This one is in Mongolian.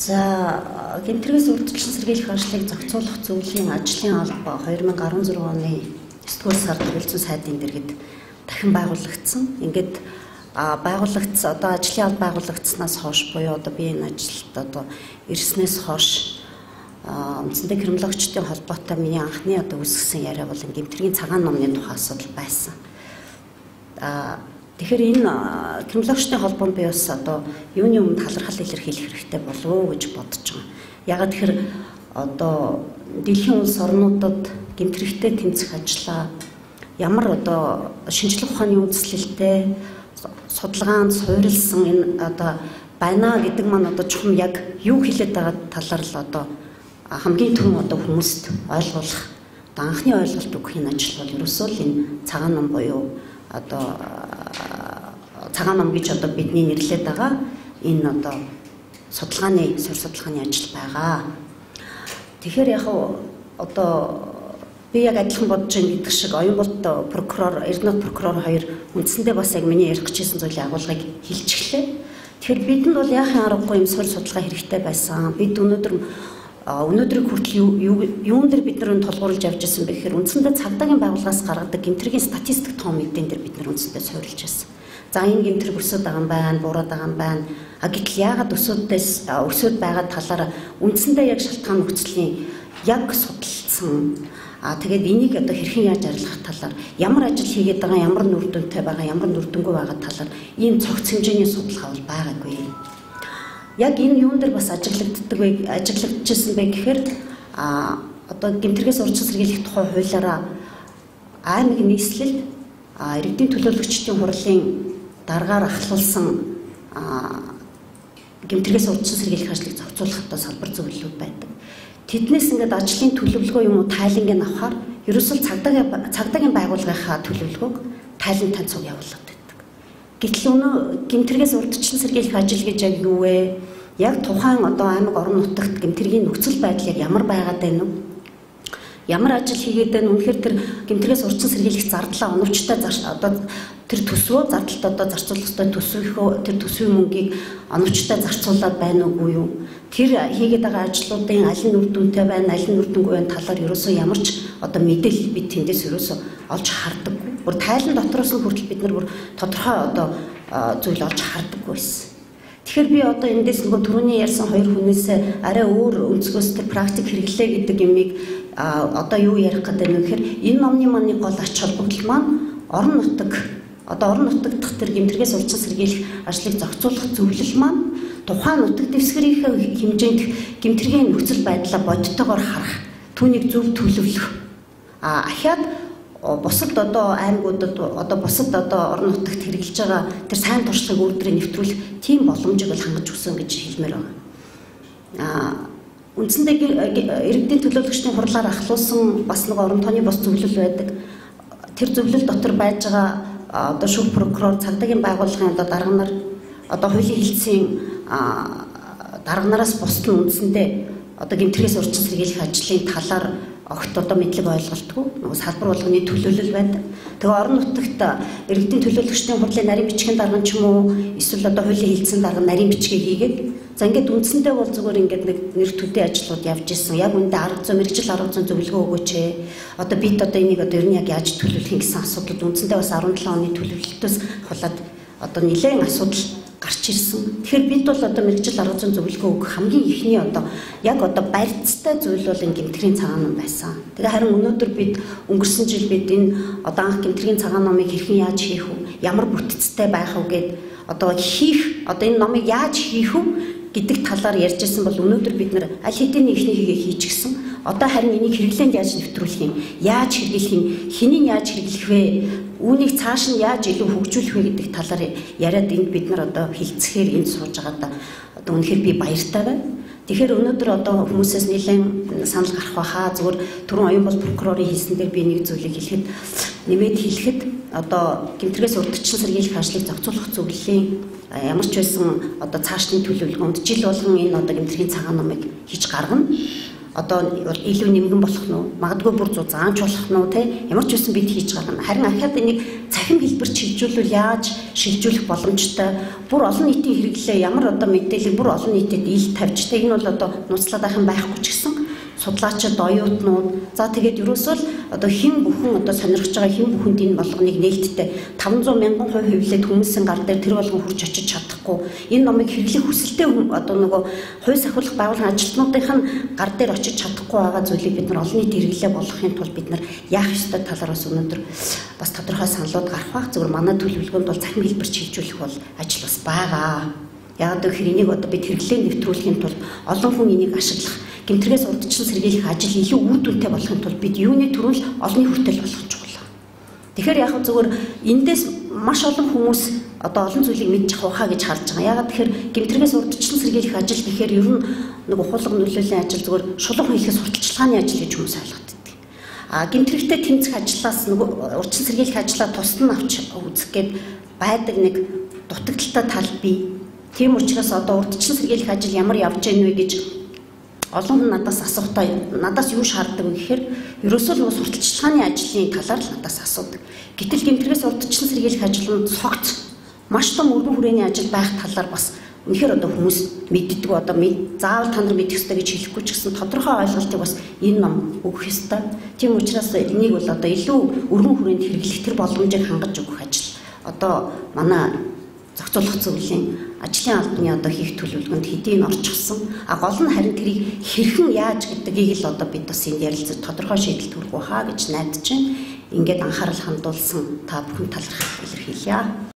За гэмтрээс урьдчилан сэргийлэх ажлыг зохицуулах зөвлөлийн ажлын алба 2016 оны 9-р сард хэлцэн сайдын дэргэд дахин байгуулагдсан. Ингээд байгуулагдсан одоо ажлын алба байгуулагдсанаас хойш буюу одоо би энэ ажилд одоо ирснээс хойш үндсэндээ криминологчдын холбоотой миний анхны одоо үүсгэсэн яриа бол гэмтрийн цагаан номны тухай асуудал байсан. Тэгэхээр энэ криминологчдын холбоон би бас одоо юуны өмнө талархал илэрхийлэх хэрэгтэй болов уу гэж бодож байгаа. Ягаад тэгэхээр одоо дэлхийн улс орнуудад гэмтрэгтэй тэмцэх ажлаа ямар одоо шинжлэх ухааны үндэслэлтэй судалгаанд суурилсан энэ одоо байна гэдэг маань одоо чухам яг юу хэлээд байгаа талаар л одоо хамгийн түрүүн одоо хүмүүст ойлгуулах одоо анхны ойлголт өгөх энэ ажил бол ерөөсөө л энэ цагаан ном буюу одоо цагаан ном гэж одоо бидний нэрлээд байгаа энэ одоо судалгааны суурь судалгааны ажил байгаа. Тэгэхээр яг одоо би яг адилхан бодож байгаа гэдэг шиг Оюнболт прокурор, Эрдэнэт прокурор хоёр үндсэндээ бас яг миний ярих гэжсэн зүйлийн агуулгыг хэлж эхлэв. Тэгэхээр бидэнд бол яахын аргагүй юм суурь судалгаа хэрэгтэй байсан. Бид өнөөдрийг хүртэл юун дээр бид нар толгуурлаж явж байсан бэ гэхээр үндсэндээ цагдаагийн байгууллагаас гаргадаг гэмтрийн статистик том мэдэн дээр бид нар үндсэндээ суурилж байсан. За энэ гэмтрэг өсөд байгаа юм байна, буураад байгаа юм байна. Гэтэл яагаад өсөд байгаа талаараа үндсэндээ яг шалтгаан нөхцөлийн яг судалсан. Тэгээд энийг одоо хэрхэн яаж арилгах талаар ямар ажил хийгээд байгаа, ямар нүр дүнтэй байгаа, ямар нүр дүнгүй байгаа талаар ийм цогц хэмжээний судалгаа бол байгаагүй. Яг энэ юун дээр бас ажиглагдчихсан бэ гэхээр одоо гэмтрэгээс урьдчилан сэргийлэх тухай хуулиараа аймаг нийслэл иргэдийн төлөөлөгчдийн хурлын дараагаар ахлуулсан гэмтрэгээс урьдчилан сэргийлэх ажлыг зохицуулахдаа салбар зөвлөлүүд байдаг. Тэднээс ингээд ажлын төлөвлөгөө юм уу тайланг нь авахаар ерөөсөө цагдаагийн байгууллагынхаа төлөвлөгөөг тайлан таньцуг явуулдаг. Гэтэл өнөө гэмтрэгээс урьдчилан сэргийлэх ажил гэж яг юу вэ? Яг тухайн одоо аймаг орон нутагт гэмтрийн нөхцөл байдал ямар байгаад байна вэ? Ямар ажил хийгээд байна? Үнэхээр тэр гэмтрэгээс урьдчилан сэргийлэх зардлаа оновчтой одоо тэр төсвөө зардалд одоо зарцуулах ёстой тэр төсвийн мөнгийг оновчтой зарцуулаад байна уугүй юу? Тэр хийгээд байгаа ажлуудын аль нь үр дүнтэй байна, аль нь үр дүнгүй байна талаар ерөөсөө ямар ч одоо мэдээлэл бид тэндээс ерөөсөө олж хардаггүй. Бүр тайлан дотроос нь хүртэл бид нар бүр тодорхой одоо зүйл олж хардаггүй байсан. Тэгэхээр би одоо эндээс нөгөө түрүүний ярьсан хоёр хүнээс арай өөр өнцгөөс тэр практик хэрэглээ гэдэг юмыг одоо юу ярих гэдэг нь гэхээр энэ номны маань гол ач холбогдол маань орон нутаг дахь тэр гэмтрэгээс урьдчилан сэргийлэх ажлыг зохицуулах зөвлөл маань тухайн нутаг дэвсгэрийн хэмжээнд гэмтрэгийн нөхцөл байдлаа бодтойгоор харах, түүнийг зөв төлөвлөх. Ахаад бусад одоо аймагуудад одоо бусад одоо орон нутагт хэрэгжилж байгаа тэр сайн туршлагыг өөрөдрөө нэвтрүүлэх тийм боломжийг бол хангаж өгсөн гэж хэлмээр байна. Үндсэндээ иргэдийн төлөөлөгчдийн хурлаар ахлуулсан бас нэг орон тооны бос зөвлөл байдаг. Тэр зөвлөл дотор байж байгаа одоо шүүх прокурор, цагдаагийн байгууллагын одоо дарга нар одоо хуулийн хэлтсийн дарганараас бусдын үндсэндээ одоо гэмтрэгээс урьдчилан сэргийлэх ажлын талаар огт одоо мэдлэг ойлголтгүй нөгөө салбар болгоны төлөөлөл байдаг. Тэгээ орон нутагт иргэдийн төлөөлөгчдийн хурлын нарийн бичгийн дарга ч юм уу эсвэл одоо хуулийн хэлтсийн дарга нарийн бичгийг хийгээд за ингээд үндсэндээ бол зүгээр ингээд нэг нэр төдий ажлууд явж исэн. Яг үндэ арга зүйн мэрэгжил арга зүйн зөвлөгөө өгөөч ээ. Одоо бид одоо энийг одоо ер нь яг яаж төлөвлөх гэсэн асуудал үндсэндээ бас 17 оны төлөвлөлтөөс хулаад одоо нэлээд асуудал гарч ирсэн. Тэгэхээр бид бол одоо мэрэгжил арга зүйн зөвлөгөө өгөх хамгийн ихний одоо яг одоо барьцтай зүйл бол энэ гэмтрийн цагаан ном байсан. Тэгээ харин өнөөдөр бид өнгөрсөн жил бид энэ одоо анх гэмтрийн цагаан номыг хэрхэн яаж хийх вэ? Ямар бүтцтэй байх вэ гэд одоо одоо энэ номыг яаж хийх вэ гэдэг талаар ярьж ирсэн бол өнөөдөр бид нар аль хэдийн ихний хийгээ хийчихсэн. Одоо харин энийг хэрэглээнд яаж нэвтрүүлэх юм? Яаж хэрэглэх юм? Хэнийг яаж хэрэглэх вэ? Үүнийг цааш нь яаж илүү хөгжүүлэх вэ гэдэг талаар яриад энд бид нар одоо хилцэхээр энд сууж байгаадаа одоо үнэхээр би баяртай байна. Тэгэхээр өнөөдөр одоо хүмүүсээс нэлээд санал гарах байхаа зүгээр түрүүн Оюнболт прокурорын хэлсэн дээр би нэг зүйлийг хэлэхэд одоо гэмтрэгээс урьдчилан сэргийлэх ажлыг зохицуулах зөвлөлийн ямар ч байсан одоо цаашдын төлөвлөгөөнд жил болгон энэ одоо гэмтрэгийн цагаан номыг хийж гаргана. одоо илүү нэмгэн болох нь уу? Магадгүй бүр заамж болох нь уу те? Ямар ч үсэн бид хийж байгаа юм. Харин ахаад энийг цахим хэлбэрт шилжүүлвэл яаж шилжүүлэх боломжтой? Бүр олон нийтийн хэрэглээ ямар одоо мэдээлэл бүр олон нийтэд ил тавьж те энэ бол одоо нууцлаад байх юм байхгүй ч гэсэн судлаачид, оюутнууд за тэгээд ерөөсөө л одоо хэн бүхэн одоо сонирхож байгаа хэн бүхэнд энэ болгоныг нээлттэй 500 мянган хувь хөвлөд хүмүүсийн гар дээр тэр болгон хурж очиж чадахгүй энэ номыг хэрэглэх хүсэлтэй одоо нөгөө хувь сахиулах байгууллагын ажилтнуудынх нь гар дээр очиж чадахгүй байгаа зүйлийг бид нар олон нийт хэрэглээ болгохын тулд бид нар яах ёстой талаараас өнөөдөр бас тодорхой саналууд гарах байх. Зөвхөн манай төлөвлөгөөнд бол цахим хэлбэрт шилжүүлэх бол ажил бас байгаа. Яг тэгэхээр энийг одоо бид хэрэглээ нэвтрүүлэхийн тулд олон хүн энийг ашиглах гэмтрэгээс урдчлан сэргийлэх ажил илүү үр дүнтэй болохын тулд бид юуны төрөл олонний хүртэл болох чухал. Тэгэхээр яг зөвхөн эндээс маш олон хүмүүс одоо олон зүйлийг мэдчих ухаа гэж харж байгаа. Ягаад тэгэхээр гэмтрэгээс урдчлан сэргийлэх ажил гэхээр ер нь нэг ухуулга нөлөөллийн ажил зүгээр шулуун хийхээс сурталчилгааны ажил гэж хүмүүс ойлгодог. Гэмтрэгтэй тэмцэх ажлаас нэг урдчлан сэргийлэх ажлаа тусад нь авч үзэх гээд байдаг нэг дутагдaltaй тал бий. Тийм учраас одоо урдчлан сэргийлэх ажил ямар явж байна вэ гэж олон хүн надаас асуухтаа надаас юу шаарддаг вэ гэхээр ерөөсөө л сурталчилгааны ажлын талаар л надаас асуудаг. Гэтэл гэмтрэгээс урдчлан сэргийлэх ажил нь цогц маш том өргөн хүрээний ажил байх талаар бас үнэхээр одоо хүмүүс мэддэг одоо заавал та нар мэдэх ёстой гэж хэлэхгүй ч гэсэн тодорхой ойлголтыг бас энэ ном өгөх ёстой. Тийм учраас энийг бол одоо илүү өргөн хүрээнд хэрэглэх тэр боломжийг хангаж өгөх ажил. Одоо манай зохицуулах зөвлөлийн ажлын албаны одоо хийх төлөвлөгөөнд хэдийн орчихсон. Гол нь харин тэрийг хэрхэн яаж гэдгийг л одоо бид бас энэ ярилцаж тодорхой шийдэл төрөх байхаа гэж найдаж байна. Ингээд анхаарал хандуулсан та бүхэн талархал илэрхийлье.